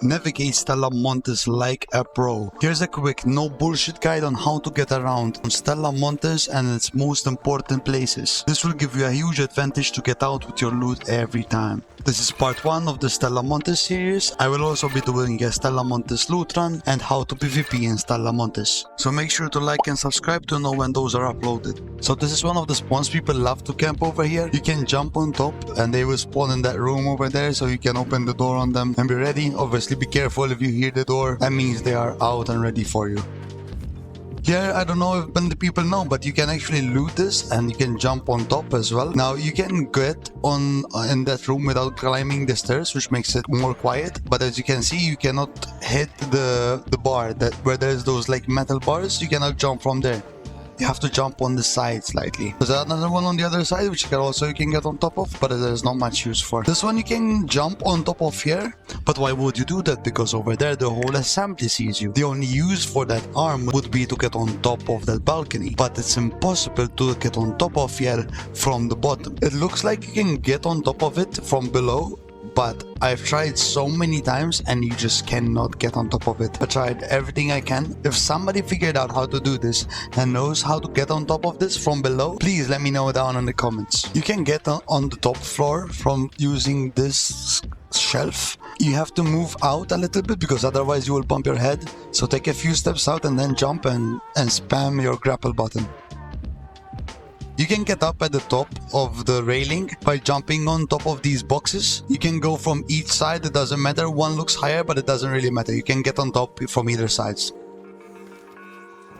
Navigate Stella Montis like a pro. Here's a quick no bullshit guide on how to get around on Stella Montis and its most important places. This will give you a huge advantage to get out with your loot every time. This is part 1 of the Stella Montis series. I will also be doing a Stella Montis loot run and how to PvP in Stella Montis. So make sure to like and subscribe to know when those are uploaded. So this is one of the spawns. People love to camp over here. You can jump on top and they will spawn in that room over there, so you can open the door on them and be ready. Obviously be careful if you hear the door. That means they are out and ready for you. Here, I don't know if many people know, but you can actually loot this and you can jump on top as well. Now, you can get on in that room without climbing the stairs, which makes it more quiet. But as you can see, you cannot hit the bar that where there's those like metal bars. You cannot jump from there. You have to jump on the side slightly. There's another one on the other side which you can get on top of, but there's not much use for. This one you can jump on top of here, but why would you do that? Because over there the whole assembly sees you. The only use for that arm would be to get on top of that balcony, but it's impossible to get on top of here from the bottom. It looks like you can get on top of it from below, but I've tried so many times and you just cannot get on top of it. I tried everything I can. If somebody figured out how to do this and knows how to get on top of this from below, please let me know down in the comments. You can get on the top floor from using this shelf. You have to move out a little bit because otherwise you will bump your head. So take a few steps out and then jump and spam your grapple button. You can get up at the top of the railing by jumping on top of these boxes. You can go from each side, it doesn't matter. One looks higher, but it doesn't really matter. You can get on top from either sides.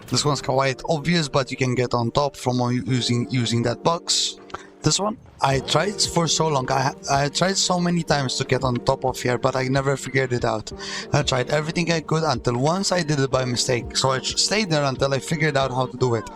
This one's quite obvious, but you can get on top from using that box. This one, I tried for so long. I tried so many times to get on top of here, but I never figured it out. I tried everything I could until once I did it by mistake. So I stayed there until I figured out how to do it.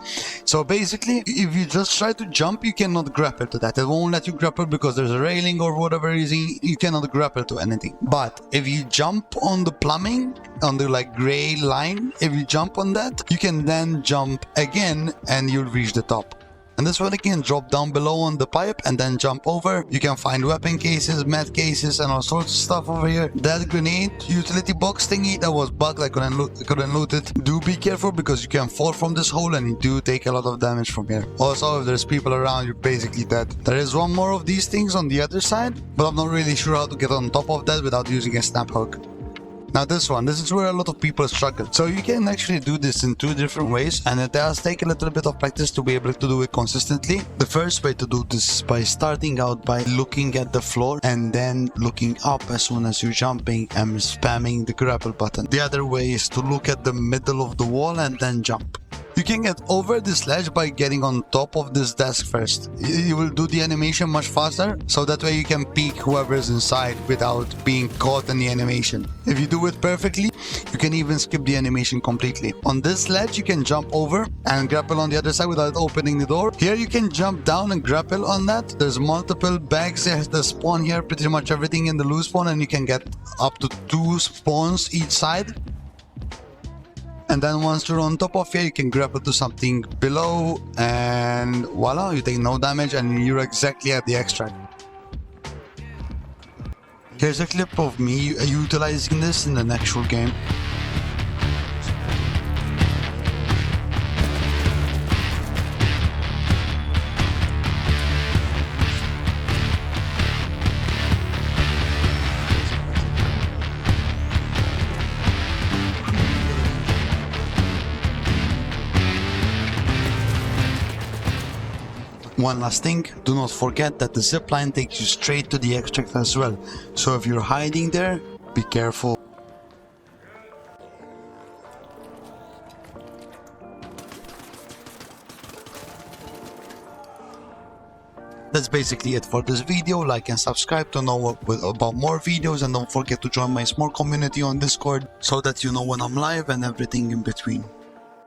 So basically, if you just try to jump, you cannot grapple to that. It won't let you grapple because there's a railing or whatever reason. You cannot grapple to anything. But if you jump on the plumbing, on the like gray line, if you jump on that, you can then jump again and you'll reach the top. And this one you can drop down below on the pipe and then jump over. You can find weapon cases, med cases and all sorts of stuff over here. That grenade utility box thingy that was bugged, I couldn't loot it. Do be careful because you can fall from this hole and you do take a lot of damage from here. Also, if there's people around, you're basically dead. There is one more of these things on the other side, but I'm not really sure how to get on top of that without using a snap hook. Now this is where a lot of people struggle. So you can actually do this in 2 different ways, and it does take a little bit of practice to be able to do it consistently. The first way to do this is by starting out by looking at the floor and then looking up as soon as you're jumping and spamming the grapple button. The other way is to look at the middle of the wall and then jump. You can get over this ledge by getting on top of this desk first. You will do the animation much faster, so that way you can peek whoever's inside without being caught in the animation. If you do it perfectly, you can even skip the animation completely. On this ledge, you can jump over and grapple on the other side without opening the door. Here you can jump down and grapple on that. There's multiple bags that spawn here, pretty much everything in the loot spawn, and you can get up to 2 spawns each side. And then once you're on top of here, you can grapple to something below and voila, you take no damage and you're exactly at the extract. Here's a clip of me utilizing this in an actual game. One last thing, do not forget that the zipline takes you straight to the extract as well. So if you're hiding there, be careful. That's basically it for this video. Like and subscribe to know about more videos, and don't forget to join my small community on Discord so that you know when I'm live and everything in between.